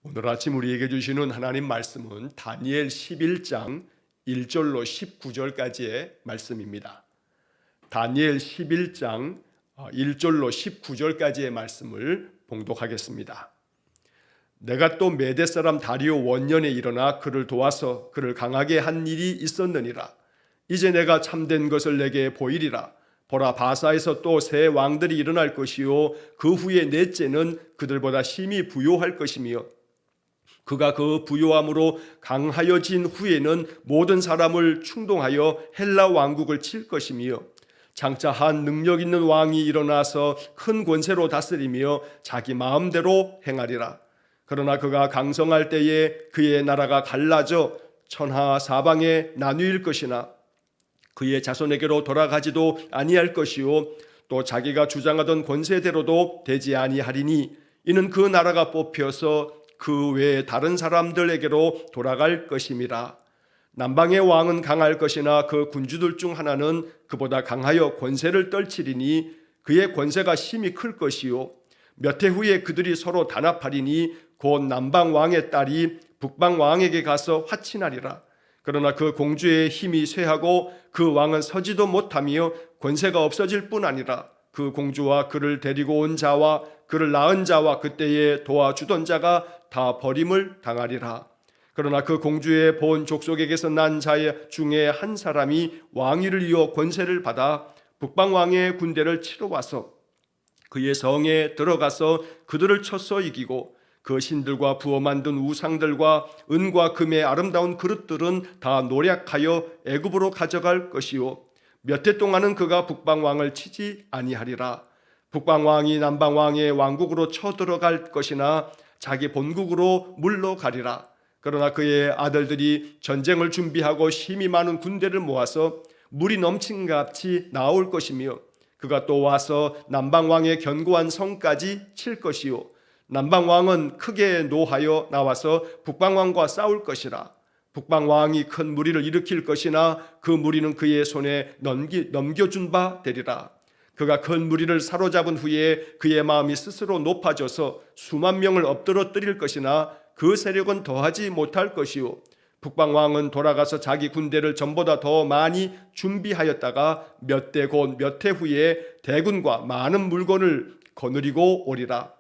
오늘 아침 우리에게 주시는 하나님 말씀은 다니엘 11장 1절로 19절까지의 말씀입니다. 다니엘 11장 1절로 19절까지의 말씀을 봉독하겠습니다. 내가 또 메대 사람 다리오 원년에 일어나 그를 도와서 그를 강하게 한 일이 있었느니라. 이제 내가 참된 것을 내게 보이리라. 보라, 바사에서 또 새 왕들이 일어날 것이요 그 후에 넷째는 그들보다 심히 부요할 것이며 그가 그 부요함으로 강하여진 후에는 모든 사람을 충동하여 헬라 왕국을 칠 것이며 장차 한 능력 있는 왕이 일어나서 큰 권세로 다스리며 자기 마음대로 행하리라. 그러나 그가 강성할 때에 그의 나라가 갈라져 천하 사방에 나뉘일 것이나 그의 자손에게로 돌아가지도 아니할 것이요 또 자기가 주장하던 권세대로도 되지 아니하리니 이는 그 나라가 뽑혀서 그 외에 다른 사람들에게로 돌아갈 것임이라. 남방의 왕은 강할 것이나 그 군주들 중 하나는 그보다 강하여 권세를 떨치리니 그의 권세가 심히 클 것이요 몇 해 후에 그들이 서로 단합하리니 곧 남방 왕의 딸이 북방 왕에게 가서 화친하리라. 그러나 그 공주의 힘이 쇠하고 그 왕은 서지도 못하며 권세가 없어질 뿐 아니라 그 공주와 그를 데리고 온 자와 그를 낳은 자와 그때에 도와주던 자가 다 버림을 당하리라. 그러나 그 공주의 본 족속에게서 난 자 중에 한 사람이 왕위를 이어 권세를 받아 북방 왕의 군대를 치러 와서 그의 성에 들어가서 그들을 쳐서 이기고 그 신들과 부어 만든 우상들과 은과 금의 아름다운 그릇들은 다 노략하여 애굽으로 가져갈 것이요 몇 해 동안은 그가 북방 왕을 치지 아니하리라. 북방 왕이 남방 왕의 왕국으로 쳐들어갈 것이나 자기 본국으로 물러가리라. 그러나 그의 아들들이 전쟁을 준비하고 힘이 많은 군대를 모아서 물이 넘친 같이 나올 것이며 그가 또 와서 남방 왕의 견고한 성까지 칠 것이요 남방 왕은 크게 노하여 나와서 북방 왕과 싸울 것이라. 북방 왕이 큰 무리를 일으킬 것이나 그 무리는 그의 손에 넘겨준 바 되리라. 그가 큰 무리를 사로잡은 후에 그의 마음이 스스로 높아져서 수만 명을 엎드러뜨릴 것이나 그 세력은 더하지 못할 것이요 북방 왕은 돌아가서 자기 군대를 전보다 더 많이 준비하였다가 몇 대 곧 몇 해 후에 대군과 많은 물건을 거느리고 오리라.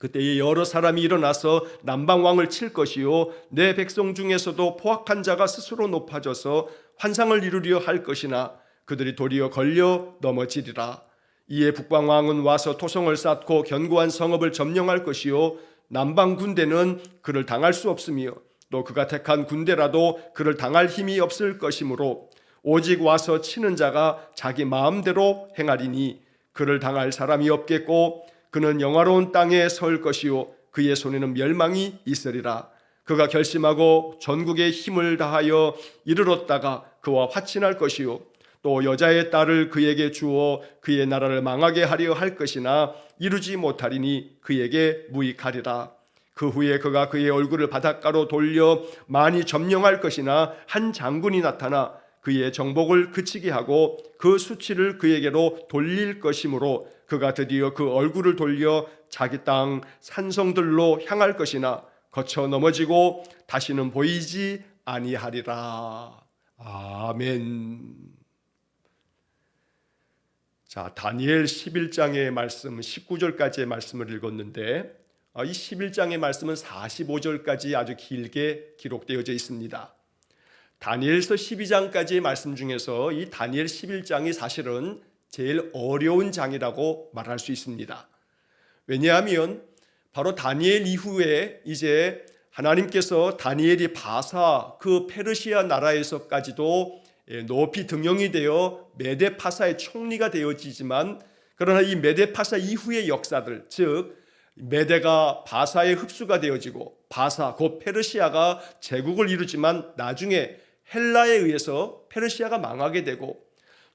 그때에 여러 사람이 일어나서 남방 왕을 칠 것이요 내 백성 중에서도 포악한 자가 스스로 높아져서 환상을 이루려 할 것이나 그들이 도리어 걸려 넘어지리라. 이에 북방 왕은 와서 토성을 쌓고 견고한 성읍을 점령할 것이요 남방 군대는 그를 당할 수 없으며 또 그가 택한 군대라도 그를 당할 힘이 없을 것이므로 오직 와서 치는 자가 자기 마음대로 행하리니 그를 당할 사람이 없겠고 그는 영화로운 땅에 설 것이요 그의 손에는 멸망이 있으리라. 그가 결심하고 전국에 힘을 다하여 이르렀다가 그와 화친할 것이요 또 여자의 딸을 그에게 주어 그의 나라를 망하게 하려 할 것이나 이루지 못하리니 그에게 무익하리라. 그 후에 그가 그의 얼굴을 바닷가로 돌려 많이 점령할 것이나 한 장군이 나타나 그의 정복을 그치게 하고 그 수치를 그에게로 돌릴 것이므로 그가 드디어 그 얼굴을 돌려 자기 땅 산성들로 향할 것이나 거쳐 넘어지고 다시는 보이지 아니하리라. 아멘. 자, 다니엘 11장의 말씀 19절까지의 말씀을 읽었는데 이 11장의 말씀은 45절까지 아주 길게 기록되어져 있습니다. 다니엘서 12장까지의 말씀 중에서 이 다니엘 11장이 사실은 제일 어려운 장이라고 말할 수 있습니다. 왜냐하면 바로 다니엘 이후에 이제 하나님께서 다니엘이 바사 그 페르시아 나라에서까지도 높이 등용이 되어 메데파사의 총리가 되어지지만 그러나 이 메데파사 이후의 역사들 즉 메데가 바사의 흡수가 되어지고 바사 곧 페르시아가 제국을 이루지만 나중에 헬라에 의해서 페르시아가 망하게 되고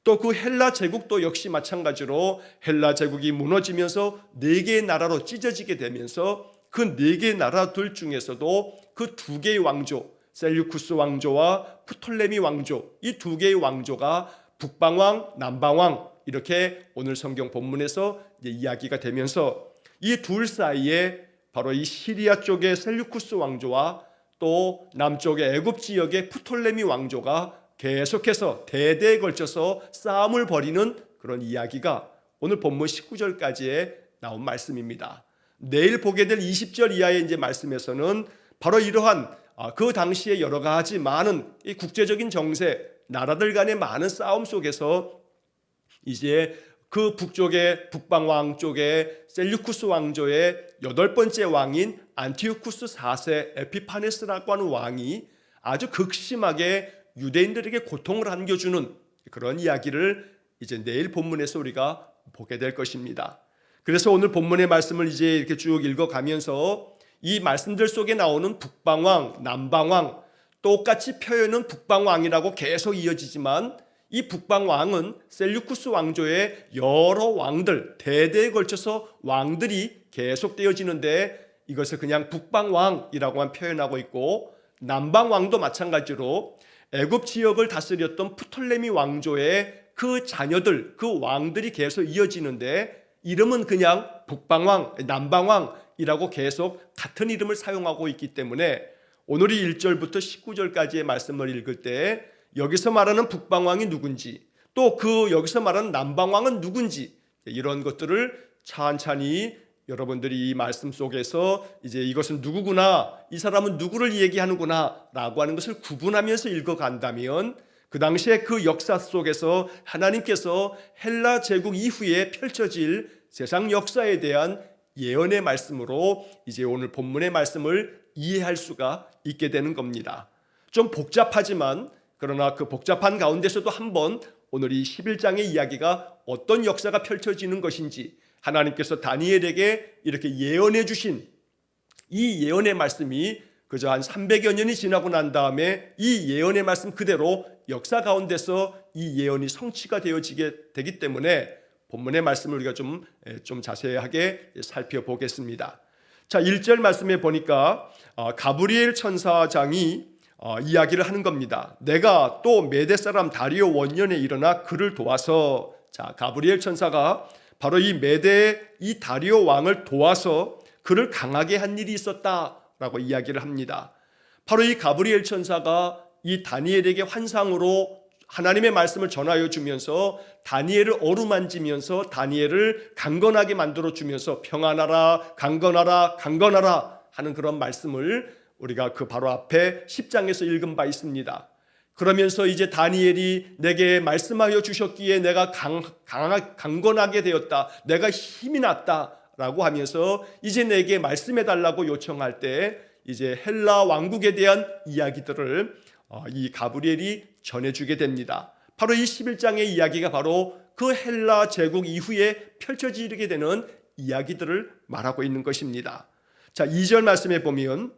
또 그 헬라 제국도 역시 마찬가지로 헬라 제국이 무너지면서 4개의 나라로 찢어지게 되면서 그 4개의 나라들 중에서도 그 2개의 왕조 셀류쿠스 왕조와 프톨레미 왕조 이 2개의 왕조가 북방왕, 남방왕 이렇게 오늘 성경 본문에서 이야기가 되면서 이 둘 사이에 바로 이 시리아 쪽의 셀류쿠스 왕조와 또 남쪽의 애굽 지역의 프톨레미 왕조가 계속해서 대대에 걸쳐서 싸움을 벌이는 그런 이야기가 오늘 본문 19절까지에 나온 말씀입니다. 내일 보게 될 20절 이하의 이제 말씀에서는 바로 이러한 그 당시에 여러 가지 많은 이 국제적인 정세, 나라들 간의 많은 싸움 속에서 이제 그 북쪽의 북방왕 쪽의 셀류쿠스 왕조의 8번째 왕인 안티오쿠스 4세 에피파네스라고 하는 왕이 아주 극심하게 유대인들에게 고통을 안겨주는 그런 이야기를 이제 내일 본문에서 우리가 보게 될 것입니다. 그래서 오늘 본문의 말씀을 이제 이렇게 쭉 읽어가면서 이 말씀들 속에 나오는 북방왕, 남방왕, 똑같이 표현은 북방왕이라고 계속 이어지지만 이 북방왕은 셀류쿠스 왕조의 여러 왕들, 대대에 걸쳐서 왕들이 계속되어지는데 이것을 그냥 북방왕이라고만 표현하고 있고, 남방왕도 마찬가지로 애굽 지역을 다스렸던 프톨레미 왕조의 그 자녀들, 그 왕들이 계속 이어지는데 이름은 그냥 북방왕, 남방왕이라고 계속 같은 이름을 사용하고 있기 때문에 오늘 이 1절부터 19절까지의 말씀을 읽을 때 여기서 말하는 북방왕이 누군지, 또 그 여기서 말하는 남방왕은 누군지, 이런 것들을 찬찬히 여러분들이 이 말씀 속에서 이제 이것은 누구구나, 이 사람은 누구를 얘기하는구나 라고 하는 것을 구분하면서 읽어간다면 그 당시에 그 역사 속에서 하나님께서 헬라 제국 이후에 펼쳐질 세상 역사에 대한 예언의 말씀으로 이제 오늘 본문의 말씀을 이해할 수가 있게 되는 겁니다. 좀 복잡하지만 그러나 그 복잡한 가운데서도 한번 오늘 이 11장의 이야기가 어떤 역사가 펼쳐지는 것인지, 하나님께서 다니엘에게 이렇게 예언해 주신 이 예언의 말씀이 그저 한 300여 년이 지나고 난 다음에 이 예언의 말씀 그대로 역사 가운데서 이 예언이 성취가 되어지게 되기 때문에 본문의 말씀을 우리가 좀 자세하게 살펴보겠습니다. 자, 1절 말씀에 보니까 가브리엘 천사장이 이야기를 하는 겁니다. 내가 또 메대 사람 다리오 원년에 일어나 그를 도와서, 자, 가브리엘 천사가 바로 이 메대의 이 다리오 왕을 도와서 그를 강하게 한 일이 있었다라고 이야기를 합니다. 바로 이 가브리엘 천사가 이 다니엘에게 환상으로 하나님의 말씀을 전하여 주면서 다니엘을 어루만지면서 다니엘을 강건하게 만들어 주면서 평안하라, 강건하라, 강건하라 하는 그런 말씀을 우리가 그 바로 앞에 10장에서 읽은 바 있습니다. 그러면서 이제 다니엘이 내게 말씀하여 주셨기에 내가 강건하게 되었다, 내가 힘이 났다라고 하면서 이제 내게 말씀해 달라고 요청할 때 이제 헬라 왕국에 대한 이야기들을 이 가브리엘이 전해주게 됩니다. 바로 이 11장의 이야기가 바로 그 헬라 제국 이후에 펼쳐지게 되는 이야기들을 말하고 있는 것입니다. 자, 2절 말씀에 보면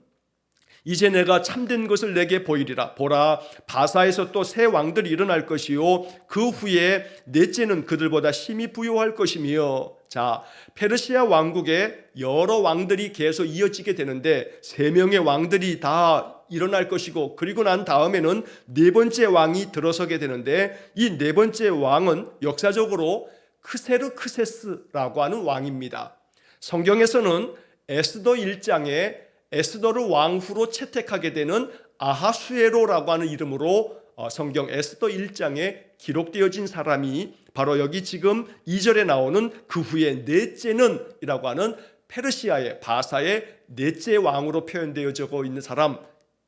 이제 내가 참된 것을 내게 보이리라. 보라, 바사에서 또 새 왕들이 일어날 것이요 그 후에 넷째는 그들보다 힘이 부요할 것이며, 자, 페르시아 왕국에 여러 왕들이 계속 이어지게 되는데 3명의 왕들이 다 일어날 것이고, 그리고 난 다음에는 4번째 왕이 들어서게 되는데 이 4번째 왕은 역사적으로 크세르크세스라고 하는 왕입니다. 성경에서는 에스더 1장에 에스더를 왕후로 채택하게 되는 아하수에로라고 하는 이름으로 성경 에스더 1장에 기록되어진 사람이 바로 여기 지금 2절에 나오는 그 후에 넷째는 이라고 하는 페르시아의 바사의 넷째 왕으로 표현되어져 있는 사람,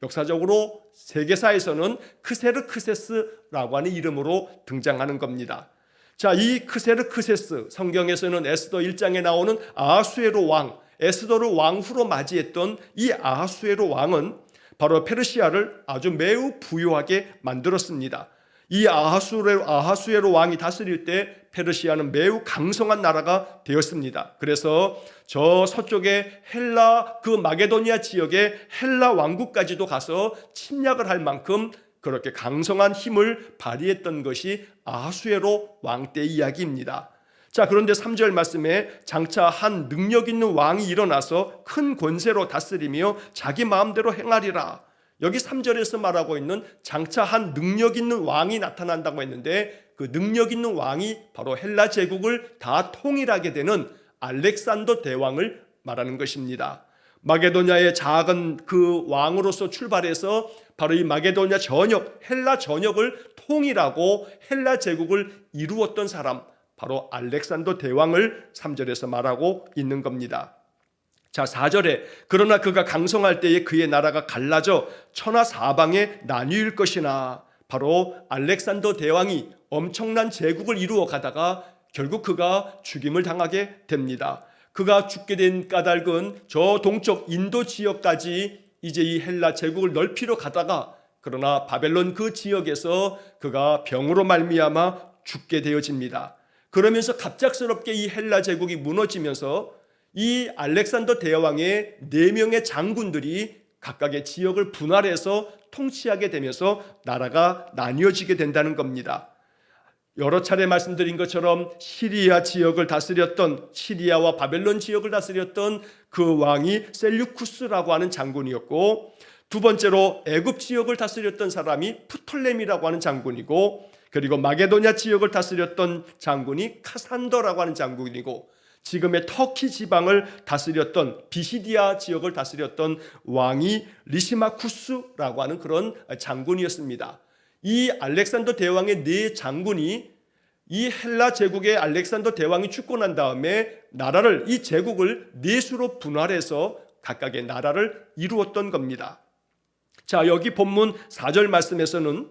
역사적으로 세계사에서는 크세르크세스라고 하는 이름으로 등장하는 겁니다. 자, 이 크세르크세스, 성경에서는 에스더 1장에 나오는 아하수에로 왕, 에스더를 왕후로 맞이했던 이 아하수에로 왕은 바로 페르시아를 아주 매우 부유하게 만들었습니다. 이 아하수에로 왕이 다스릴 때 페르시아는 매우 강성한 나라가 되었습니다. 그래서 저 서쪽의 헬라 그 마게도니아 지역의 헬라 왕국까지도 가서 침략을 할 만큼 그렇게 강성한 힘을 발휘했던 것이 아하수에로 왕 때 이야기입니다. 자, 그런데 3절 말씀에 장차 한 능력 있는 왕이 일어나서 큰 권세로 다스리며 자기 마음대로 행하리라. 여기 3절에서 말하고 있는 장차 한 능력 있는 왕이 나타난다고 했는데 그 능력 있는 왕이 바로 헬라 제국을 다 통일하게 되는 알렉산더 대왕을 말하는 것입니다. 마게도냐의 작은 그 왕으로서 출발해서 바로 이 마게도냐 전역, 헬라 전역을 통일하고 헬라 제국을 이루었던 사람, 바로 알렉산더 대왕을 3절에서 말하고 있는 겁니다. 자, 4절에 그러나 그가 강성할 때에 그의 나라가 갈라져 천하 사방에 나뉘일 것이나, 바로 알렉산더 대왕이 엄청난 제국을 이루어 가다가 결국 그가 죽임을 당하게 됩니다. 그가 죽게 된 까닭은 저 동쪽 인도 지역까지 이제 이 헬라 제국을 넓히러 가다가, 그러나 바벨론 그 지역에서 그가 병으로 말미암아 죽게 되어집니다. 그러면서 갑작스럽게 이 헬라 제국이 무너지면서 이 알렉산더 대왕의 4명의 장군들이 각각의 지역을 분할해서 통치하게 되면서 나라가 나뉘어지게 된다는 겁니다. 여러 차례 말씀드린 것처럼 시리아 지역을 다스렸던, 시리아와 바벨론 지역을 다스렸던 그 왕이 셀류쿠스라고 하는 장군이었고, 두 번째로 애굽 지역을 다스렸던 사람이 프톨레미라고 하는 장군이고, 그리고 마게도냐 지역을 다스렸던 장군이 카산더라고 하는 장군이고, 지금의 터키 지방을 다스렸던 비시디아 지역을 다스렸던 왕이 리시마쿠스라고 하는 그런 장군이었습니다. 이 알렉산더 대왕의 4장군이 이 헬라 제국의 알렉산더 대왕이 죽고 난 다음에 나라를, 이 제국을 4수로 분할해서 각각의 나라를 이루었던 겁니다. 자, 여기 본문 4절 말씀에서는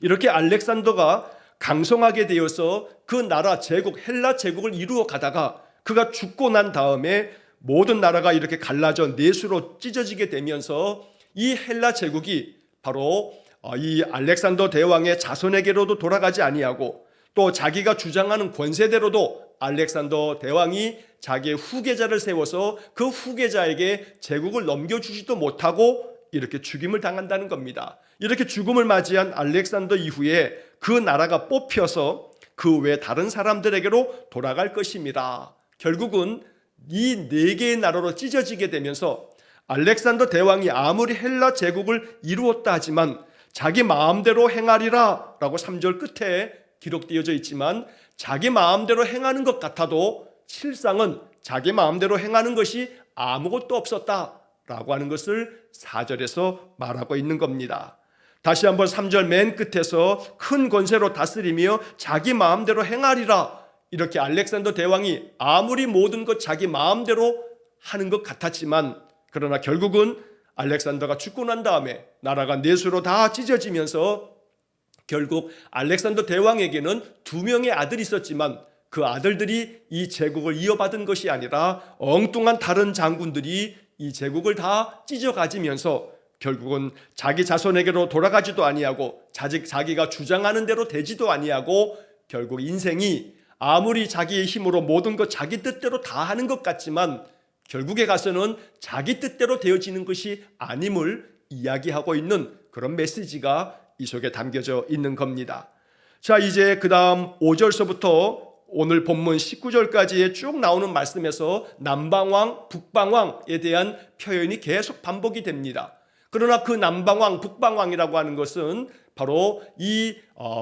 이렇게 알렉산더가 강성하게 되어서 그 나라 제국, 헬라 제국을 이루어 가다가 그가 죽고 난 다음에 모든 나라가 이렇게 갈라져 4수로 찢어지게 되면서 이 헬라 제국이 바로 이 알렉산더 대왕의 자손에게로도 돌아가지 아니하고, 또 자기가 주장하는 권세대로도 알렉산더 대왕이 자기의 후계자를 세워서 그 후계자에게 제국을 넘겨주지도 못하고 이렇게 죽임을 당한다는 겁니다. 이렇게 죽음을 맞이한 알렉산더 이후에 그 나라가 뽑혀서 그 외 다른 사람들에게로 돌아갈 것입니다. 결국은 이 4개의 나라로 찢어지게 되면서 알렉산더 대왕이 아무리 헬라 제국을 이루었다 하지만 자기 마음대로 행하리라 라고 3절 끝에 기록되어져 있지만, 자기 마음대로 행하는 것 같아도 실상은 자기 마음대로 행하는 것이 아무것도 없었다라고 하는 것을 4절에서 말하고 있는 겁니다. 다시 한번 3절 맨 끝에서 큰 권세로 다스리며 자기 마음대로 행하리라, 이렇게 알렉산더 대왕이 아무리 모든 것 자기 마음대로 하는 것 같았지만, 그러나 결국은 알렉산더가 죽고 난 다음에 나라가 4수로 다 찢어지면서 결국 알렉산더 대왕에게는 2명의 아들이 있었지만 그 아들들이 이 제국을 이어받은 것이 아니라 엉뚱한 다른 장군들이 이 제국을 다 찢어가지면서 결국은 자기 자손에게로 돌아가지도 아니하고 자기가 주장하는 대로 되지도 아니하고, 결국 인생이 아무리 자기의 힘으로 모든 것 자기 뜻대로 다 하는 것 같지만 결국에 가서는 자기 뜻대로 되어지는 것이 아님을 이야기하고 있는 그런 메시지가 이 속에 담겨져 있는 겁니다. 자, 이제 그 다음 5절서부터 오늘 본문 19절까지의 쭉 나오는 말씀에서 남방왕, 북방왕에 대한 표현이 계속 반복이 됩니다. 그러나 그 남방왕, 북방왕이라고 하는 것은 바로 이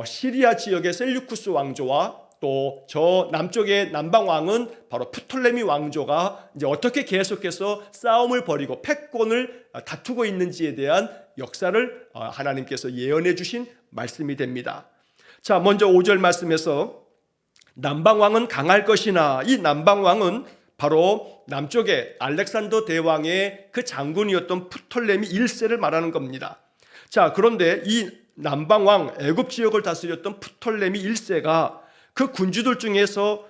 시리아 지역의 셀류쿠스 왕조와 또 저 남쪽의 남방왕은 바로 프톨레미 왕조가 이제 어떻게 계속해서 싸움을 벌이고 패권을 다투고 있는지에 대한 역사를 하나님께서 예언해 주신 말씀이 됩니다. 자, 먼저 5절 말씀에서 남방왕은 강할 것이나, 이 남방왕은 바로 남쪽의 알렉산더 대왕의 그 장군이었던 프톨레미 1세를 말하는 겁니다. 자, 그런데 이 남방왕, 애굽 지역을 다스렸던 프톨레미 1세가 그 군주들 중에서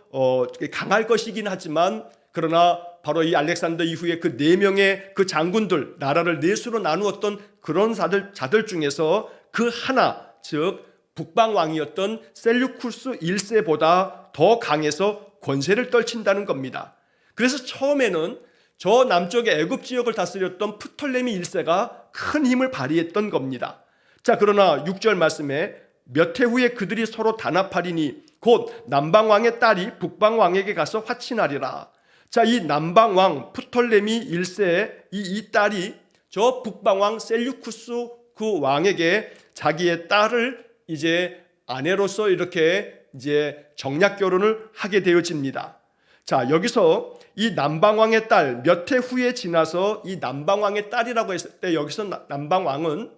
강할 것이긴 하지만, 그러나 바로 이 알렉산더 이후에 그 4명의 그 장군들, 나라를 4수로 나누었던 그런 자들 중에서 그 하나, 즉 북방왕이었던 셀류쿠스 1세보다 더 강해서 권세를 떨친다는 겁니다. 그래서 처음에는 저 남쪽의 애굽 지역을 다스렸던 프톨레미 1세가 큰 힘을 발휘했던 겁니다. 자, 그러나 6절 말씀에 몇 해 후에 그들이 서로 단합하리니 곧 남방왕의 딸이 북방왕에게 가서 화친하리라. 자, 이 남방왕 프톨레미 1세의 이 딸이 저 북방왕 셀류쿠스 그 왕에게 자기의 딸을 이제 아내로서 이렇게 이제 정략 결혼을 하게 되어집니다. 자, 여기서 이 남방왕의 딸 몇 해 후에 지나서 이 남방왕의 딸이라고 했을 때 여기서 남방왕은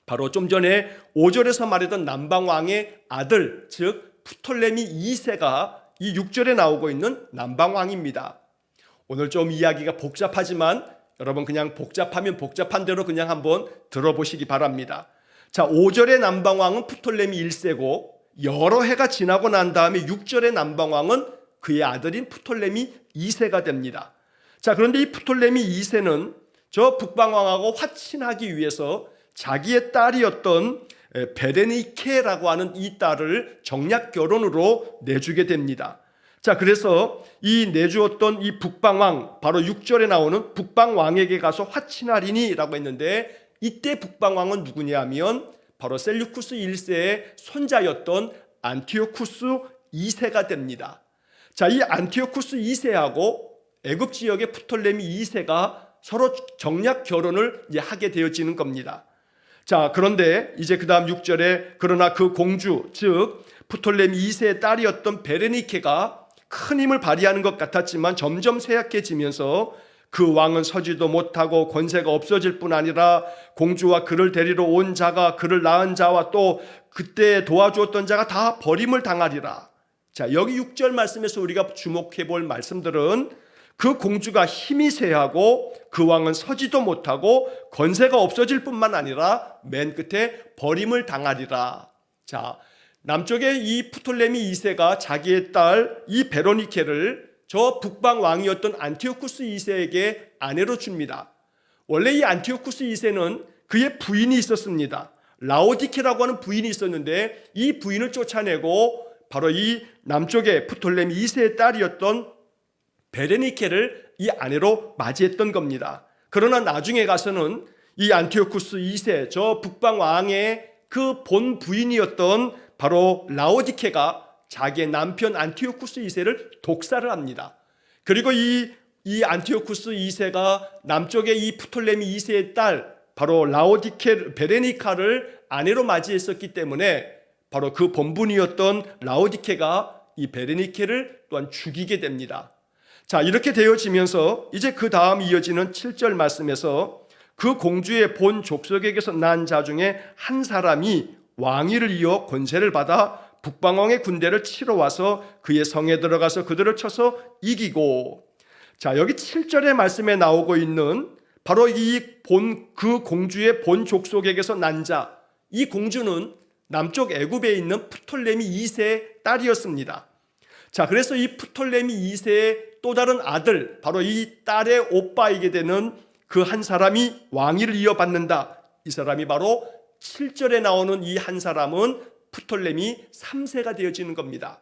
바로 좀 전에 5절에서 말했던 남방왕의 아들, 즉 프톨레미 2세가 이 6절에 나오고 있는 남방왕입니다. 오늘 좀 이야기가 복잡하지만 여러분 그냥 복잡하면 복잡한 대로 그냥 한번 들어보시기 바랍니다. 자, 5절의 남방왕은 프톨레미 1세고 여러 해가 지나고 난 다음에 6절의 남방왕은 그의 아들인 프톨레미 2세가 됩니다. 자, 그런데 이 프톨레미 2세는 저 북방왕하고 화친하기 위해서 자기의 딸이었던 베레니케라고 하는 이 딸을 정략 결혼으로 내주게 됩니다. 자, 그래서 이 내주었던 이 북방왕, 바로 6절에 나오는 북방왕에게 가서 화친하리니라고 했는데 이때 북방왕은 누구냐 하면 바로 셀류쿠스 1세의 손자였던 안티오쿠스 2세가 됩니다. 자, 이 안티오쿠스 2세하고 애굽 지역의 프톨레미 2세가 서로 정략 결혼을 이제 하게 되어지는 겁니다. 자, 그런데 이제 그 다음 6절에 그러나 그 공주, 즉 프톨레미 2세의 딸이었던 베레니케가 큰 힘을 발휘하는 것 같았지만 점점 쇠약해지면서 그 왕은 서지도 못하고 권세가 없어질 뿐 아니라 공주와 그를 데리러 온 자가 그를 낳은 자와 또 그때 도와주었던 자가 다 버림을 당하리라. 자, 여기 6절 말씀에서 우리가 주목해 볼 말씀들은 그 공주가 힘이 쇠하고 그 왕은 서지도 못하고 권세가 없어질 뿐만 아니라 맨 끝에 버림을 당하리라. 자, 남쪽에 이 프톨레미 2세가 자기의 딸 이 베로니케를 저 북방 왕이었던 안티오쿠스 2세에게 아내로 줍니다. 원래 이 안티오쿠스 2세는 그의 부인이 있었습니다. 라오디케라고 하는 부인이 있었는데 이 부인을 쫓아내고 바로 이 남쪽의 프톨레미 2세의 딸이었던 베레니케를 이 아내로 맞이했던 겁니다. 그러나 나중에 가서는 이 안티오쿠스 2세 저 북방 왕의 그 본 부인이었던 바로 라오디케가 자기의 남편 안티오쿠스 2세를 독살을 합니다. 그리고 이 안티오쿠스 2세가 남쪽의 이 프톨레미 2세의 딸 바로 라오디케 베레니카를 아내로 맞이했었기 때문에 바로 그 본분이었던 라오디케가 이 베레니케를 또한 죽이게 됩니다. 자, 이렇게 되어지면서 이제 그 다음 이어지는 7절 말씀에서 그 공주의 본 족속에게서 난 자 중에 한 사람이 왕위를 이어 권세를 받아 북방왕의 군대를 치러 와서 그의 성에 들어가서 그들을 쳐서 이기고. 자, 여기 7절의 말씀에 나오고 있는 바로 그 공주의 본 족속에게서 난 자, 이 공주는 남쪽 애굽에 있는 프톨레미 2세의 딸이었습니다. 자, 그래서 이 프톨레미 2세의 또 다른 아들, 바로 이 딸의 오빠이게 되는 그 한 사람이 왕위를 이어받는다. 이 사람이 바로 7절에 나오는 이 한 사람은 프톨레미 3세가 되어지는 겁니다.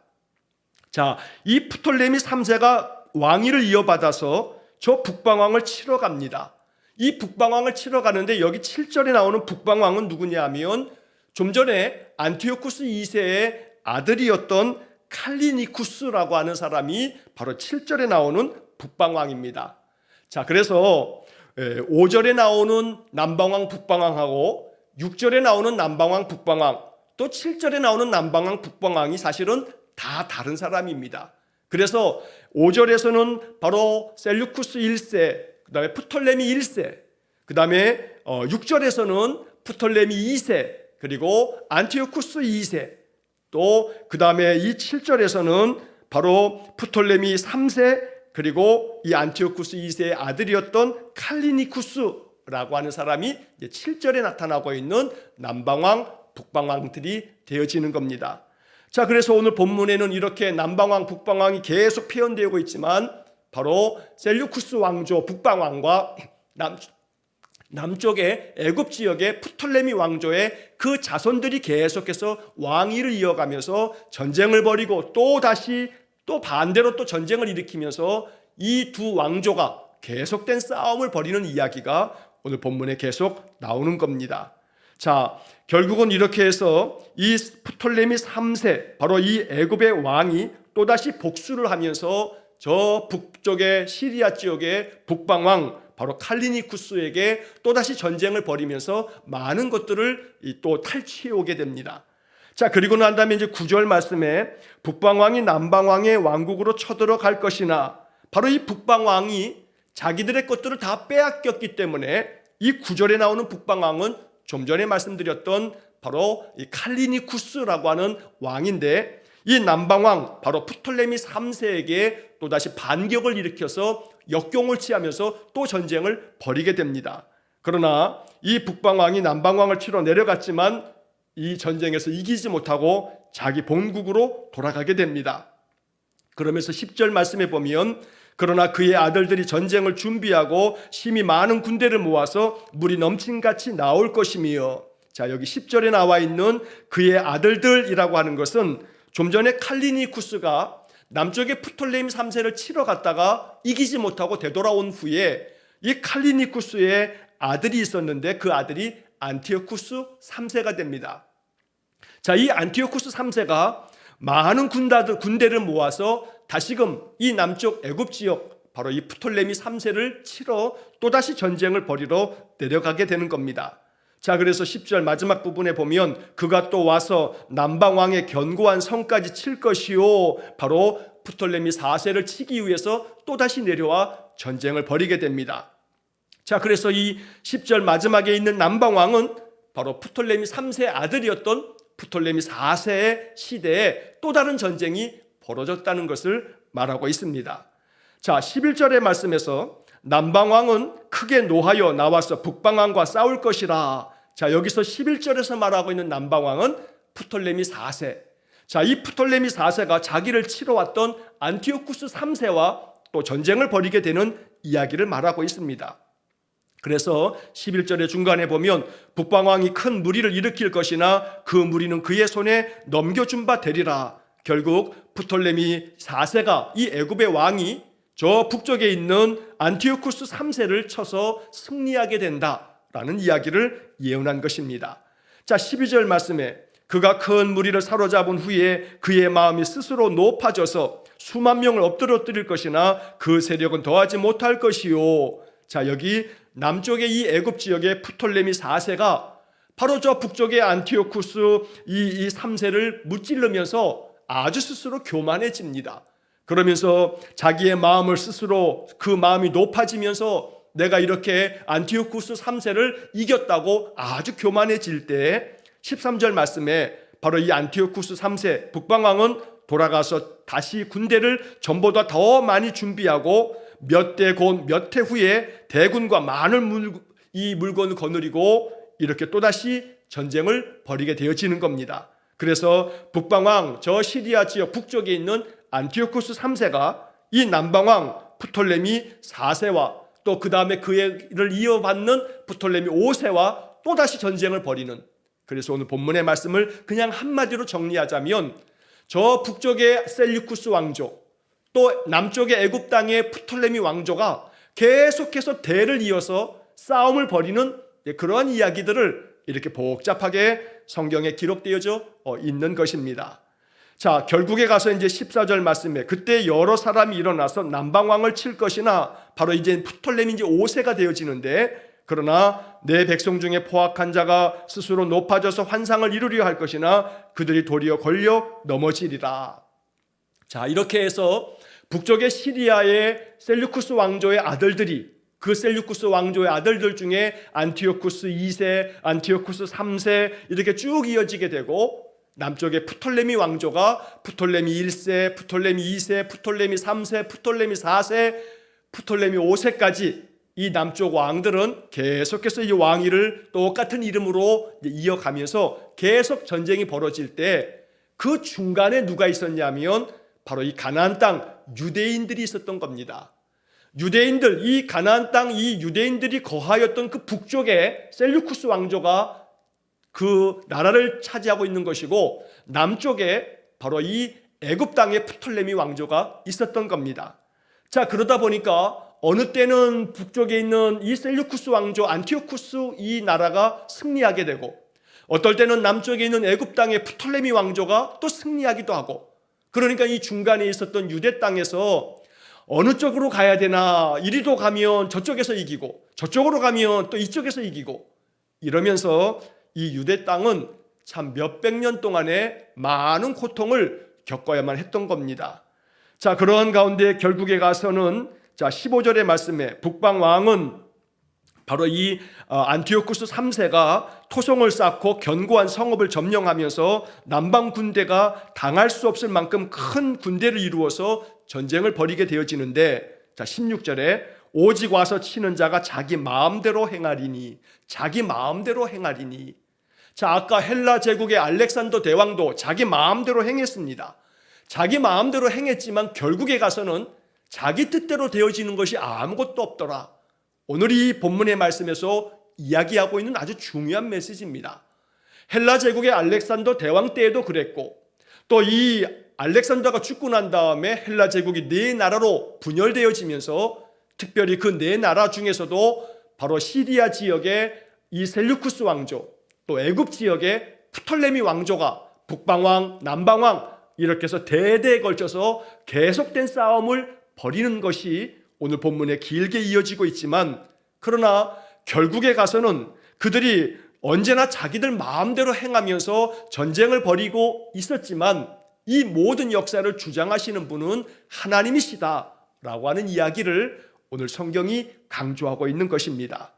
자, 이 프톨레미 3세가 왕위를 이어받아서 저 북방왕을 치러 갑니다. 이 북방왕을 치러 가는데 여기 7절에 나오는 북방왕은 누구냐 하면 좀 전에 안티오쿠스 2세의 아들이었던 칼리니쿠스라고 하는 사람이 바로 7절에 나오는 북방왕입니다. 자, 그래서 5절에 나오는 남방왕 북방왕하고 6절에 나오는 남방왕 북방왕 또 7절에 나오는 남방왕 북방왕이 사실은 다 다른 사람입니다. 그래서 5절에서는 바로 셀류쿠스 1세, 그 다음에 프톨레미 1세, 그 다음에 6절에서는 프톨레미 2세, 그리고 안티오쿠스 2세, 또 그 다음에 이 7절에서는 바로 프톨레미 3세, 그리고 이 안티오쿠스 2세의 아들이었던 칼리니쿠스라고 하는 사람이 7절에 나타나고 있는 남방왕, 북방왕들이 되어지는 겁니다. 자, 그래서 오늘 본문에는 이렇게 남방왕, 북방왕이 계속 표현되고 있지만 바로 셀류쿠스 왕조 북방왕과 남쪽의 애굽 지역의 프톨레미 왕조의 그 자손들이 계속해서 왕위를 이어가면서 전쟁을 벌이고 또 다시 또 반대로 또 전쟁을 일으키면서 이 두 왕조가 계속된 싸움을 벌이는 이야기가 오늘 본문에 계속 나오는 겁니다. 자, 결국은 이렇게 해서 이 프톨레미 3세, 바로 이 애굽의 왕이 또다시 복수를 하면서 저 북쪽의 시리아 지역의 북방왕 바로 칼리니쿠스에게 또다시 전쟁을 벌이면서 많은 것들을 또 탈취해 오게 됩니다. 자, 그리고 난 다음에 이제 9절 말씀에 북방왕이 남방왕의 왕국으로 쳐들어갈 것이나, 바로 이 북방왕이 자기들의 것들을 다 빼앗겼기 때문에 이 9절에 나오는 북방왕은 좀 전에 말씀드렸던 바로 이 칼리니쿠스라고 하는 왕인데, 이 남방왕 바로 프톨레미 3세에게 또다시 반격을 일으켜서 역경을 취하면서 또 전쟁을 벌이게 됩니다. 그러나 이 북방왕이 남방왕을 치러 내려갔지만 이 전쟁에서 이기지 못하고 자기 본국으로 돌아가게 됩니다. 그러면서 10절 말씀에 보면, 그러나 그의 아들들이 전쟁을 준비하고 심히 많은 군대를 모아서 물이 넘친같이 나올 것이며, 자, 여기 10절에 나와 있는 그의 아들들이라고 하는 것은 좀 전에 칼리니쿠스가 남쪽의 프톨레미 3세를 치러 갔다가 이기지 못하고 되돌아온 후에 이 칼리니쿠스의 아들이 있었는데 그 아들이 안티오쿠스 3세가 됩니다. 자, 이 안티오쿠스 3세가 많은 군대를 모아서 다시금 이 남쪽 애굽 지역, 바로 이 프톨레미 3세를 치러 또다시 전쟁을 벌이러 내려가게 되는 겁니다. 자, 그래서 10절 마지막 부분에 보면 그가 또 와서 남방왕의 견고한 성까지 칠 것이요, 바로 프톨레미 4세를 치기 위해서 또다시 내려와 전쟁을 벌이게 됩니다. 자, 그래서 이 10절 마지막에 있는 남방왕은 바로 프톨레미 3세 아들이었던 프톨레미 4세의 시대에 또 다른 전쟁이 벌어졌다는 것을 말하고 있습니다. 자, 11절의 말씀에서 남방왕은 크게 노하여 나와서 북방왕과 싸울 것이라. 자, 여기서 11절에서 말하고 있는 남방왕은 프톨레미 4세. 자, 이 프톨레미 4세가 자기를 치러 왔던 안티오쿠스 3세와 또 전쟁을 벌이게 되는 이야기를 말하고 있습니다. 그래서 11절의 중간에 보면 북방왕이 큰 무리를 일으킬 것이나 그 무리는 그의 손에 넘겨준 바 되리라. 결국 프톨레미 4세가 이 애굽의 왕이 저 북쪽에 있는 안티오쿠스 3세를 쳐서 승리하게 된다라는 이야기를 예언한 것입니다. 자, 12절 말씀에 그가 큰 무리를 사로잡은 후에 그의 마음이 스스로 높아져서 수만 명을 엎드러뜨릴 것이나 그 세력은 더하지 못할 것이요. 자, 여기 남쪽의 이 애굽 지역의 프톨레미 4세가 바로 저 북쪽의 안티오쿠스 이 3세를 무찌르면서 아주 스스로 교만해집니다. 그러면서 자기의 마음을 스스로, 그 마음이 높아지면서 내가 이렇게 안티오쿠스 3세를 이겼다고 아주 교만해질 때 13절 말씀에 바로 이 안티오쿠스 3세 북방왕은 돌아가서 다시 군대를 전보다 더 많이 준비하고 몇 해 후에 대군과 많은 물건을 거느리고 이렇게 또다시 전쟁을 벌이게 되어지는 겁니다. 그래서 북방왕 저 시리아 지역 북쪽에 있는 안티오쿠스 3세가 이 남방왕 프톨레미 4세와 또 그 다음에 그를 이어받는 프톨레미 5세와 또다시 전쟁을 벌이는, 그래서 오늘 본문의 말씀을 그냥 한마디로 정리하자면 저 북쪽의 셀류쿠스 왕조 또 남쪽의 애굽 땅의 프톨레미 왕조가 계속해서 대를 이어서 싸움을 벌이는 그러한 이야기들을 이렇게 복잡하게 성경에 기록되어져 있는 것입니다. 자, 결국에 가서 이제 14절 말씀에 그때 여러 사람이 일어나서 남방왕을 칠 것이나, 바로 이제 프톨레미 이제 5세가 되어지는데, 그러나 내 백성 중에 포악한 자가 스스로 높아져서 환상을 이루려 할 것이나 그들이 도리어 걸려 넘어지리라. 자, 이렇게 해서 북쪽의 시리아의 셀류쿠스 왕조의 아들들이, 그 셀류쿠스 왕조의 아들들 중에 안티오쿠스 2세, 안티오쿠스 3세 이렇게 쭉 이어지게 되고, 남쪽의 프톨레미 왕조가 프톨레미 1세, 프톨레미 2세, 프톨레미 3세, 프톨레미 4세, 프톨레미 5세까지 이 남쪽 왕들은 계속해서 이 왕위를 똑같은 이름으로 이어가면서 계속 전쟁이 벌어질 때 그 중간에 누가 있었냐면 바로 이 가나안 땅 유대인들이 있었던 겁니다. 유대인들, 이 가나안 땅 이 유대인들이 거하였던 그 북쪽에 셀류쿠스 왕조가 그 나라를 차지하고 있는 것이고, 남쪽에 바로 이 애굽 땅의 프톨레미 왕조가 있었던 겁니다. 자, 그러다 보니까 어느 때는 북쪽에 있는 이 셀류쿠스 왕조 안티오쿠스 이 나라가 승리하게 되고, 어떨 때는 남쪽에 있는 애굽 땅의 프톨레미 왕조가 또 승리하기도 하고, 그러니까 이 중간에 있었던 유대 땅에서 어느 쪽으로 가야 되나, 이리로 가면 저쪽에서 이기고 저쪽으로 가면 또 이쪽에서 이기고, 이러면서 이 유대 땅은 참 몇백 년 동안의 많은 고통을 겪어야만 했던 겁니다. 자, 그러한 가운데 결국에 가서는 15절의 말씀에 북방 왕은 바로 이 안티오쿠스 3세가 토성을 쌓고 견고한 성읍을 점령하면서 남방 군대가 당할 수 없을 만큼 큰 군대를 이루어서 전쟁을 벌이게 되어지는데, 16절에 오직 와서 치는 자가 자기 마음대로 행하리니, 자기 마음대로 행하리니. 자, 아까 헬라 제국의 알렉산더 대왕도 자기 마음대로 행했습니다. 자기 마음대로 행했지만 결국에 가서는 자기 뜻대로 되어지는 것이 아무것도 없더라. 오늘 이 본문의 말씀에서 이야기하고 있는 아주 중요한 메시지입니다. 헬라 제국의 알렉산더 대왕 때에도 그랬고, 또 이 알렉산더가 죽고 난 다음에 헬라 제국이 네 나라로 분열되어지면서 특별히 그 네 나라 중에서도 바로 시리아 지역의 이 셀류쿠스 왕조, 또 애굽 지역의 프톨레미 왕조가 북방왕, 남방왕 이렇게 해서 대대에 걸쳐서 계속된 싸움을 벌이는 것이 오늘 본문에 길게 이어지고 있지만, 그러나 결국에 가서는 그들이 언제나 자기들 마음대로 행하면서 전쟁을 벌이고 있었지만 이 모든 역사를 주장하시는 분은 하나님이시다라고 하는 이야기를 오늘 성경이 강조하고 있는 것입니다.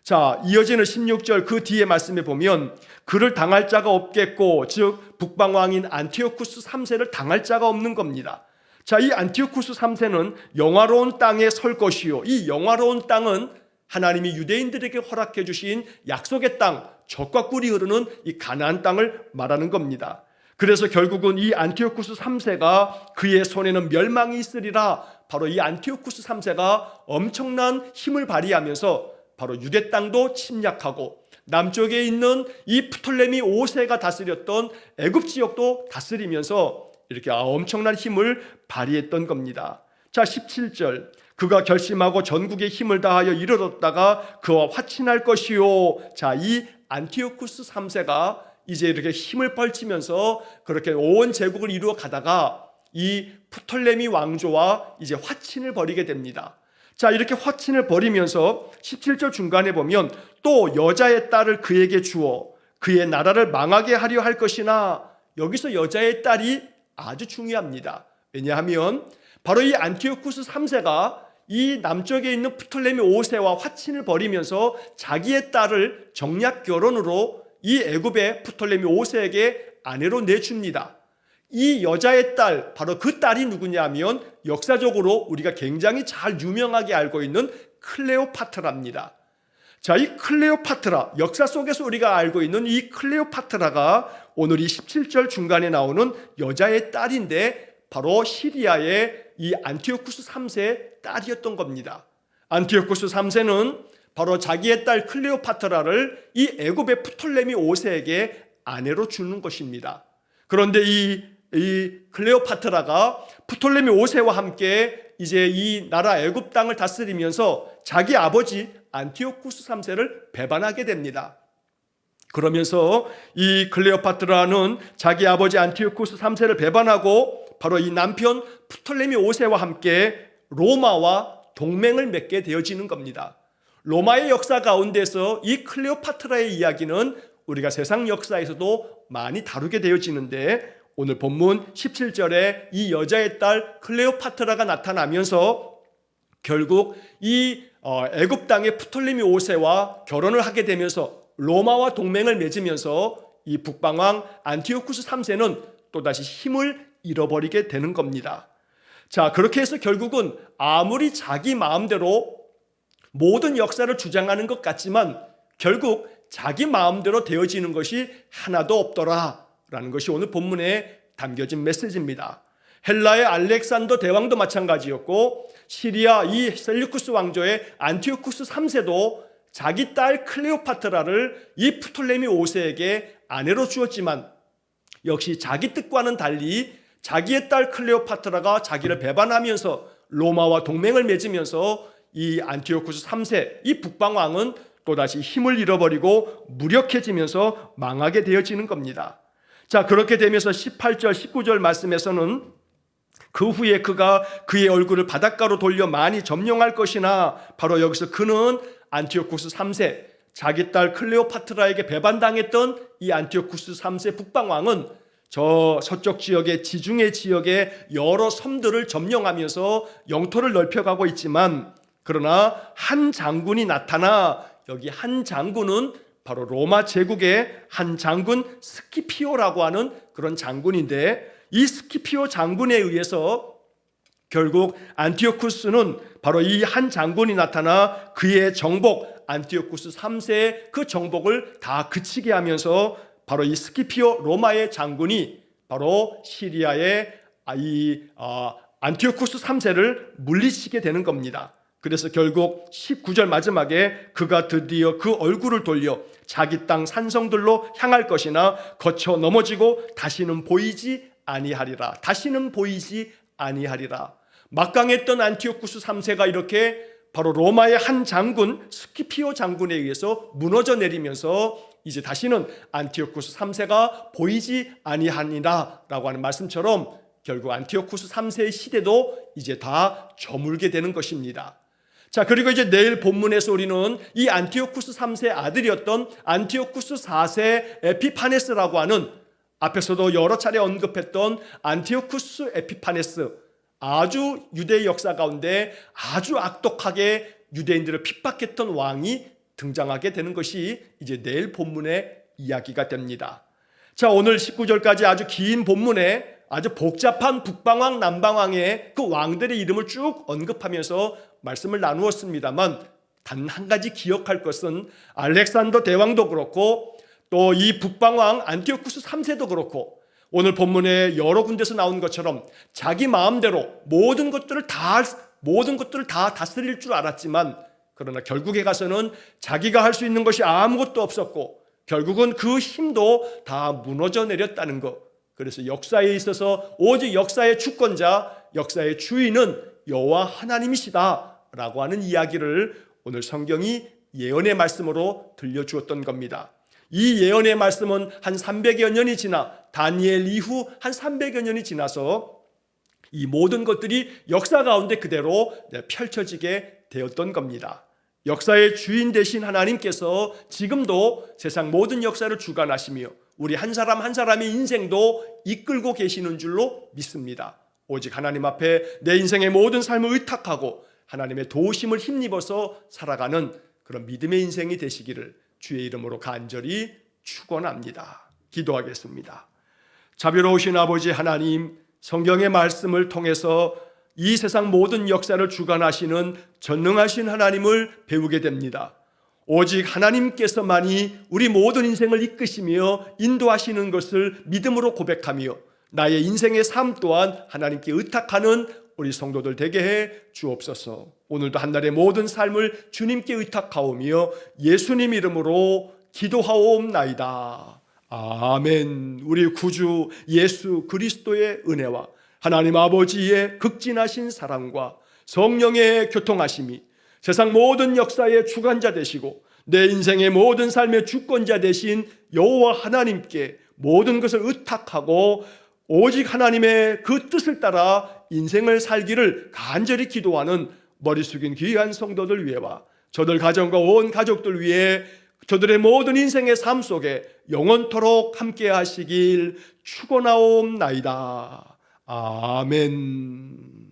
자, 이어지는 16절 그 뒤에 말씀에 보면 그를 당할 자가 없겠고, 즉 북방왕인 안티오쿠스 3세를 당할 자가 없는 겁니다. 자, 이 안티오쿠스 3세는 영화로운 땅에 설 것이요, 이 영화로운 땅은 하나님이 유대인들에게 허락해 주신 약속의 땅, 젖과 꿀이 흐르는 이 가나안 땅을 말하는 겁니다. 그래서 결국은 이 안티오쿠스 3세가 그의 손에는 멸망이 있으리라, 바로 이 안티오쿠스 3세가 엄청난 힘을 발휘하면서 바로 유대 땅도 침략하고 남쪽에 있는 이 프톨레미 5세가 다스렸던 애굽 지역도 다스리면서 이렇게 엄청난 힘을 발휘했던 겁니다. 자, 17절 그가 결심하고 전국에 힘을 다하여 이르렀다가 그와 화친할 것이요. 자, 이 안티오쿠스 3세가 이제 이렇게 힘을 펼치면서 그렇게 온 제국을 이루어 가다가 이 프톨레미 왕조와 이제 화친을 벌이게 됩니다. 자, 이렇게 화친을 벌이면서 17절 중간에 보면 또 여자의 딸을 그에게 주어 그의 나라를 망하게 하려 할 것이나, 여기서 여자의 딸이 아주 중요합니다. 왜냐하면 바로 이 안티오쿠스 3세가 이 남쪽에 있는 프톨레미 5세와 화친을 벌이면서 자기의 딸을 정략 결혼으로 이 애굽의 프톨레미 5세에게 아내로 내줍니다. 이 여자의 딸, 바로 그 딸이 누구냐면 역사적으로 우리가 굉장히 잘 유명하게 알고 있는 클레오파트라입니다. 자, 이 클레오파트라, 역사 속에서 우리가 알고 있는 이 클레오파트라가 오늘 이 17절 중간에 나오는 여자의 딸인데 바로 시리아의 이 안티오쿠스 3세의 딸이었던 겁니다. 안티오쿠스 3세는 바로 자기의 딸 클레오파트라를 이 애굽의 프톨레미 5세에게 아내로 주는 것입니다. 그런데 이 클레오파트라가 프톨레미 5세와 함께 이제 이 나라 애굽 땅을 다스리면서 자기 아버지 안티오쿠스 3세를 배반하게 됩니다. 그러면서 이 클레오파트라는 자기 아버지 안티오쿠스 3세를 배반하고 바로 이 남편 프톨레미 5세와 함께 로마와 동맹을 맺게 되어지는 겁니다. 로마의 역사 가운데서 이 클레오파트라의 이야기는 우리가 세상 역사에서도 많이 다루게 되어지는데, 오늘 본문 17절에 이 여자의 딸 클레오파트라가 나타나면서 결국 이 애굽 땅의 프톨레미 5세와 결혼을 하게 되면서 로마와 동맹을 맺으면서 이 북방왕 안티오쿠스 3세는 또다시 힘을 잃어버리게 되는 겁니다. 자, 그렇게 해서 결국은 아무리 자기 마음대로 모든 역사를 주장하는 것 같지만 결국 자기 마음대로 되어지는 것이 하나도 없더라라는 것이 오늘 본문에 담겨진 메시지입니다. 헬라의 알렉산더 대왕도 마찬가지였고 시리아 이 셀류쿠스 왕조의 안티오쿠스 3세도 자기 딸 클레오파트라를 이 프톨레미 5세에게 아내로 주었지만 역시 자기 뜻과는 달리 자기의 딸 클레오파트라가 자기를 배반하면서 로마와 동맹을 맺으면서 이 안티오쿠스 3세 이 북방왕은 또다시 힘을 잃어버리고 무력해지면서 망하게 되어지는 겁니다. 자, 그렇게 되면서 18절 19절 말씀에서는 그 후에 그가 그의 얼굴을 바닷가로 돌려 많이 점령할 것이나, 바로 여기서 그는 안티오쿠스 3세, 자기 딸 클레오파트라에게 배반당했던 이 안티오쿠스 3세 북방왕은 저 서쪽 지역의 지중해 지역의 여러 섬들을 점령하면서 영토를 넓혀가고 있지만, 그러나 한 장군이 나타나, 여기 한 장군은 바로 로마 제국의 한 장군 스키피오라고 하는 그런 장군인데, 이 스키피오 장군에 의해서 결국 안티오쿠스는 바로 이 한 장군이 나타나 그의 정복, 안티오쿠스 3세의 그 정복을 다 그치게 하면서 바로 이 스키피오 로마의 장군이 바로 시리아의 안티오쿠스 3세를 물리치게 되는 겁니다. 그래서 결국 19절 마지막에 그가 드디어 그 얼굴을 돌려 자기 땅 산성들로 향할 것이나 거쳐 넘어지고 다시는 보이지 아니하리라. 다시는 보이지 아니하리라. 막강했던 안티오쿠스 3세가 이렇게 바로 로마의 한 장군 스키피오 장군에 의해서 무너져 내리면서 이제 다시는 안티오쿠스 3세가 보이지 아니하니라 라고 하는 말씀처럼 결국 안티오쿠스 3세의 시대도 이제 다 저물게 되는 것입니다. 자, 그리고 이제 내일 본문에서 우리는 이 안티오쿠스 3세의 아들이었던 안티오쿠스 4세 에피파네스라고 하는, 앞에서도 여러 차례 언급했던 안티오쿠스 에피파네스, 아주 유대 역사 가운데 아주 악독하게 유대인들을 핍박했던 왕이 등장하게 되는 것이 이제 내일 본문의 이야기가 됩니다. 자, 오늘 19절까지 아주 긴 본문에 아주 복잡한 북방왕 남방왕의 그 왕들의 이름을 쭉 언급하면서 말씀을 나누었습니다만, 단 한 가지 기억할 것은 알렉산더 대왕도 그렇고 또 이 북방왕 안티오쿠스 3세도 그렇고 오늘 본문에 여러 군데서 나온 것처럼 자기 마음대로 모든 것들을 다 다스릴 줄 알았지만, 그러나 결국에 가서는 자기가 할 수 있는 것이 아무것도 없었고 결국은 그 힘도 다 무너져 내렸다는 것. 그래서 역사에 있어서 오직 역사의 주권자, 역사의 주인은 여호와 하나님이시다라고 하는 이야기를 오늘 성경이 예언의 말씀으로 들려주었던 겁니다. 이 예언의 말씀은 한 300여 년이 지나, 다니엘 이후 한 300여 년이 지나서 이 모든 것들이 역사 가운데 그대로 펼쳐지게 되었던 겁니다. 역사의 주인 되신 하나님께서 지금도 세상 모든 역사를 주관하시며 우리 한 사람 한 사람의 인생도 이끌고 계시는 줄로 믿습니다. 오직 하나님 앞에 내 인생의 모든 삶을 의탁하고 하나님의 도우심을 힘입어서 살아가는 그런 믿음의 인생이 되시기를 주의 이름으로 간절히 축원합니다. 기도하겠습니다. 자비로우신 아버지 하나님, 성경의 말씀을 통해서 이 세상 모든 역사를 주관하시는 전능하신 하나님을 배우게 됩니다. 오직 하나님께서만이 우리 모든 인생을 이끄시며 인도하시는 것을 믿음으로 고백하며 나의 인생의 삶 또한 하나님께 의탁하는 우리 성도들 되게 해 주옵소서. 오늘도 한날의 모든 삶을 주님께 의탁하오며 예수님 이름으로 기도하옵나이다. 아멘. 우리 구주 예수 그리스도의 은혜와 하나님 아버지의 극진하신 사랑과 성령의 교통하심이 세상 모든 역사의 주관자 되시고 내 인생의 모든 삶의 주권자 되신 여호와 하나님께 모든 것을 의탁하고 오직 하나님의 그 뜻을 따라 인생을 살기를 간절히 기도하는 머리 숙인 귀한 성도들 위해와 저들 가정과 온 가족들 위해 저들의 모든 인생의 삶 속에 영원토록 함께 하시길 축원하옵나이다. 아멘.